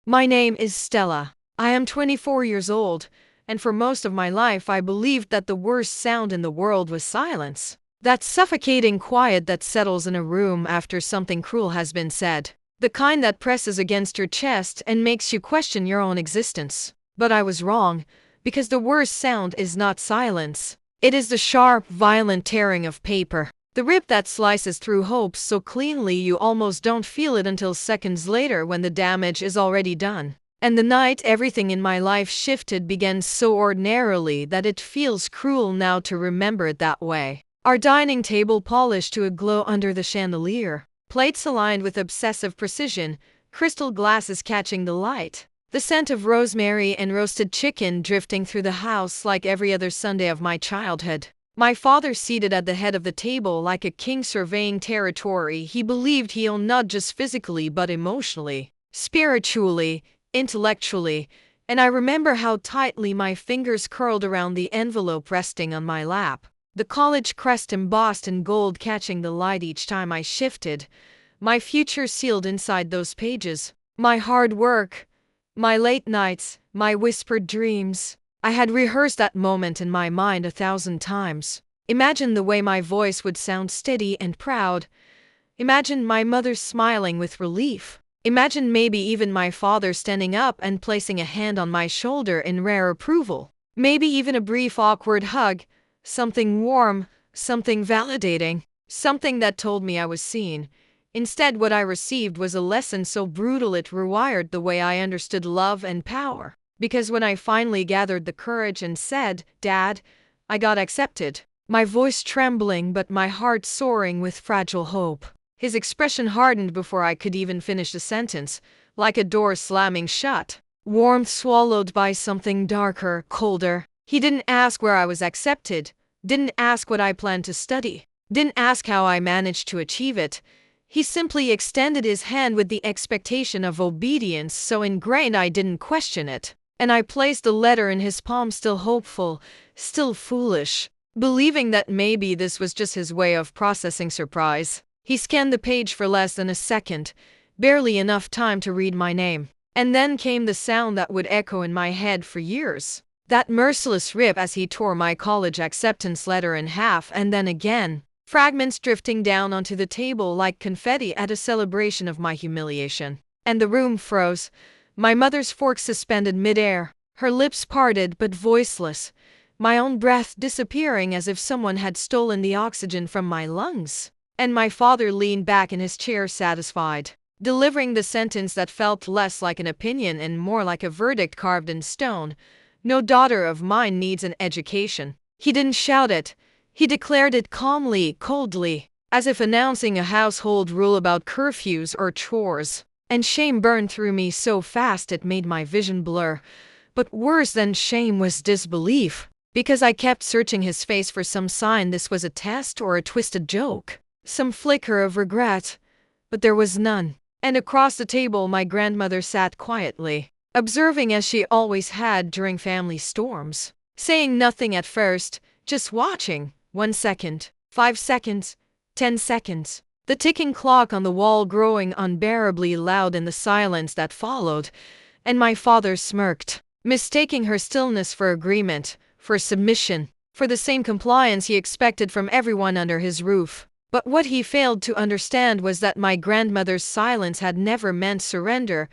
My name is Stella. I am 24 years old, and for most of my life I believed that the worst sound in the world was silence. That suffocating quiet that settles in a room after something cruel has been said. The kind that presses against your chest and makes you question your own existence. But I was wrong, because the worst sound is not silence. It is the sharp, violent tearing of paper. The rip that slices through hopes so cleanly you almost don't feel it until seconds later when the damage is already done. And the night everything in my life shifted began so ordinarily that it feels cruel now to remember it that way. Our dining table polished to a glow under the chandelier. Plates aligned with obsessive precision, crystal glasses catching the light. The scent of rosemary and roasted chicken drifting through the house like every other Sunday of my childhood. My father seated at the head of the table like a king surveying territory he believed he owned not just physically but emotionally, spiritually, intellectually, and I remember how tightly my fingers curled around the envelope resting on my lap. The college crest embossed in gold catching the light each time I shifted. My future sealed inside those pages. My hard work, my late nights, my whispered dreams. I had rehearsed that moment in my mind 1,000 times. Imagine the way my voice would sound steady and proud. Imagine my mother smiling with relief. Imagine maybe even my father standing up and placing a hand on my shoulder in rare approval. Maybe even a brief awkward hug, something warm, something validating, something that told me I was seen. Instead, what I received was a lesson so brutal it rewired the way I understood love and power. Because when I finally gathered the courage and said, "Dad, I got accepted," my voice trembling but my heart soaring with fragile hope. His expression hardened before I could even finish the sentence, like a door slamming shut. Warmth swallowed by something darker, colder. He didn't ask where I was accepted, didn't ask what I planned to study, didn't ask how I managed to achieve it. He simply extended his hand with the expectation of obedience so ingrained I didn't question it. And I placed the letter in his palm, still hopeful, still foolish, believing that maybe this was just his way of processing surprise. He scanned the page for less than a second, barely enough time to read my name. And then came the sound that would echo in my head for years. That merciless rip as he tore my college acceptance letter in half and then again, fragments drifting down onto the table like confetti at a celebration of my humiliation. And the room froze. My mother's fork suspended midair, her lips parted but voiceless, my own breath disappearing as if someone had stolen the oxygen from my lungs. And my father leaned back in his chair satisfied, delivering the sentence that felt less like an opinion and more like a verdict carved in stone. No daughter of mine needs an education. He didn't shout it. He declared it calmly, coldly, as if announcing a household rule about curfews or chores. And shame burned through me so fast it made my vision blur. But worse than shame was disbelief, because I kept searching his face for some sign this was a test or a twisted joke, some flicker of regret, but there was none. And across the table my grandmother sat quietly, observing as she always had during family storms, saying nothing at first, just watching. 1 second, 5 seconds, 10 seconds. The ticking clock on the wall growing unbearably loud in the silence that followed, and my father smirked, mistaking her stillness for agreement, for submission, for the same compliance he expected from everyone under his roof. But what he failed to understand was that my grandmother's silence had never meant surrender,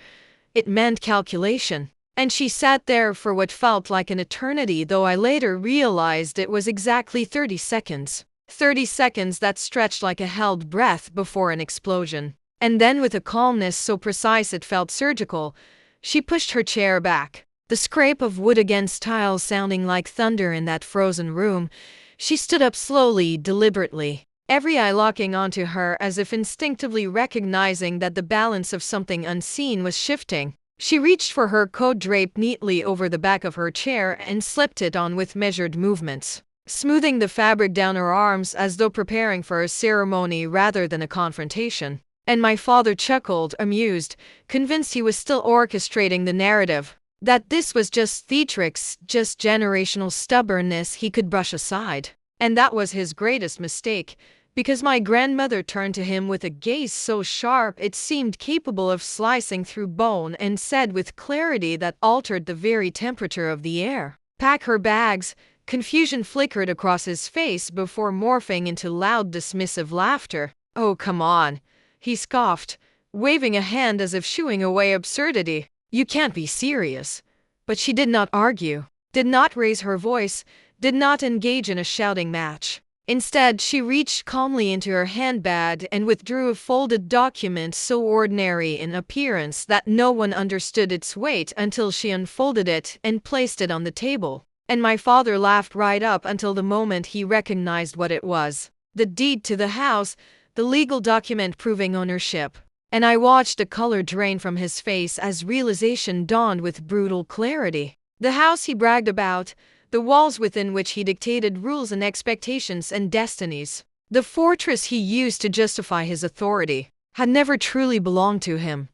it meant calculation. And she sat there for what felt like an eternity, though I later realized it was exactly 30 seconds. 30 seconds that stretched like a held breath before an explosion. And then with a calmness so precise it felt surgical, she pushed her chair back. The scrape of wood against tiles sounding like thunder in that frozen room. She stood up slowly, deliberately, every eye locking onto her as if instinctively recognizing that the balance of something unseen was shifting. She reached for her coat draped neatly over the back of her chair and slipped it on with measured movements, smoothing the fabric down her arms as though preparing for a ceremony rather than a confrontation. And my father chuckled, amused, convinced he was still orchestrating the narrative, that this was just theatrics, just generational stubbornness he could brush aside. And that was his greatest mistake, because my grandmother turned to him with a gaze so sharp it seemed capable of slicing through bone and said with clarity that altered the very temperature of the air, "Pack her bags." Confusion flickered across his face before morphing into loud dismissive laughter. "Oh, come on," he scoffed, waving a hand as if shooing away absurdity. "You can't be serious." But she did not argue, did not raise her voice, did not engage in a shouting match. Instead, she reached calmly into her handbag and withdrew a folded document so ordinary in appearance that no one understood its weight until she unfolded it and placed it on the table. And my father laughed right up until the moment he recognized what it was. The deed to the house, the legal document proving ownership. And I watched the color drain from his face as realization dawned with brutal clarity. The house he bragged about, the walls within which he dictated rules and expectations and destinies, the fortress he used to justify his authority, had never truly belonged to him.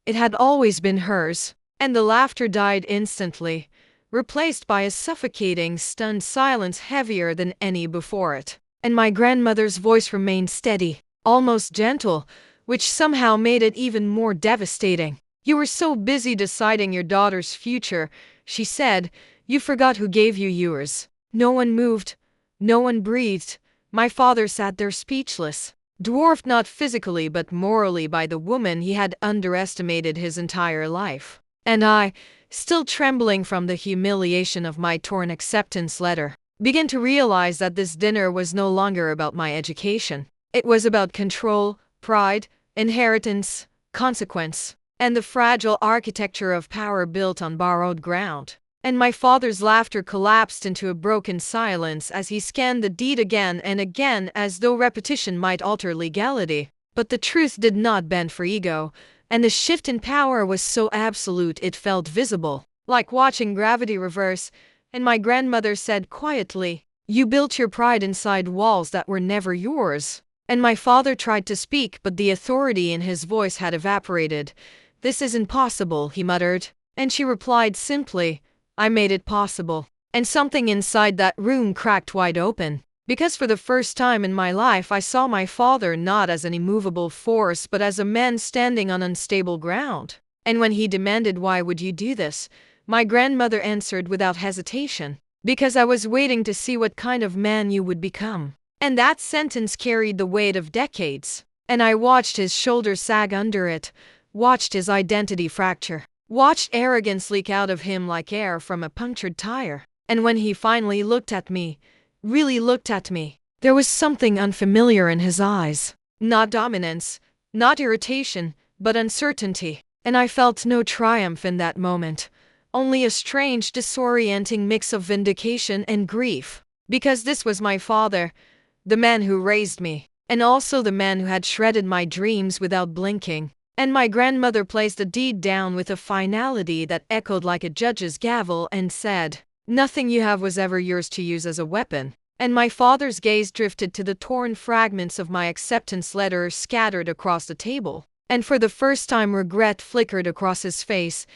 It had always been hers. And the laughter died instantly, replaced by a suffocating, stunned silence heavier than any before it. And my grandmother's voice remained steady, almost gentle, which somehow made it even more devastating. "You were so busy deciding your daughter's future," she said, "you forgot who gave you yours." No one moved. No one breathed. My father sat there speechless, dwarfed not physically but morally by the woman he had underestimated his entire life. And I, still trembling from the humiliation of my torn acceptance letter, began to realize that this dinner was no longer about my education. It was about control, pride, inheritance, consequence, and the fragile architecture of power built on borrowed ground. And my father's laughter collapsed into a broken silence as he scanned the deed again and again as though repetition might alter legality. But the truth did not bend for ego, and the shift in power was so absolute it felt visible, like watching gravity reverse. And my grandmother said quietly, "You built your pride inside walls that were never yours." And my father tried to speak, but the authority in his voice had evaporated. "This isn't possible," he muttered. And she replied simply, "I made it possible." And something inside that room cracked wide open. Because for the first time in my life I saw my father not as an immovable force but as a man standing on unstable ground. And when he demanded, "Why would you do this?" my grandmother answered without hesitation, "Because I was waiting to see what kind of man you would become." And that sentence carried the weight of decades. And I watched his shoulders sag under it, watched his identity fracture, watched arrogance leak out of him like air from a punctured tire. And when he finally looked at me, really looked at me, there was something unfamiliar in his eyes. Not dominance, not irritation, but uncertainty. And I felt no triumph in that moment, only a strange, disorienting mix of vindication and grief. Because this was my father, the man who raised me, and also the man who had shredded my dreams without blinking. And my grandmother placed the deed down with a finality that echoed like a judge's gavel and said, "Nothing you have was ever yours to use as a weapon." And my father's gaze drifted to the torn fragments of my acceptance letter scattered across the table. And for the first time regret flickered across his face,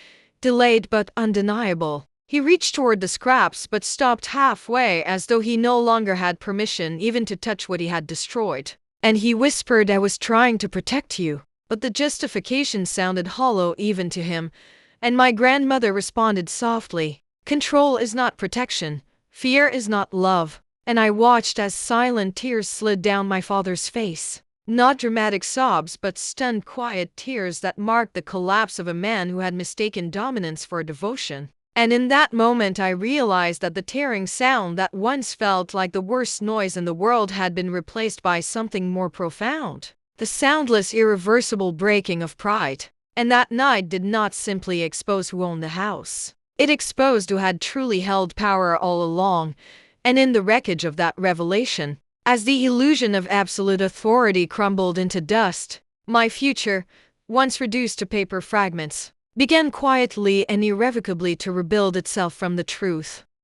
delayed but undeniable. He reached toward the scraps but stopped halfway as though he no longer had permission even to touch what he had destroyed. And he whispered, "I was trying to protect you." But the justification sounded hollow even to him. And my grandmother responded softly, "Control is not protection. Fear is not love." And I watched as silent tears slid down my father's face. Not dramatic sobs, but stunned, quiet tears that marked the collapse of a man who had mistaken dominance for devotion. And in that moment I realized that the tearing sound that once felt like the worst noise in the world had been replaced by something more profound. The soundless, irreversible breaking of pride. And that night did not simply expose who owned the house. It exposed who had truly held power all along. And in the wreckage of that revelation, as the illusion of absolute authority crumbled into dust, my future, once reduced to paper fragments, began quietly and irrevocably to rebuild itself from the truth.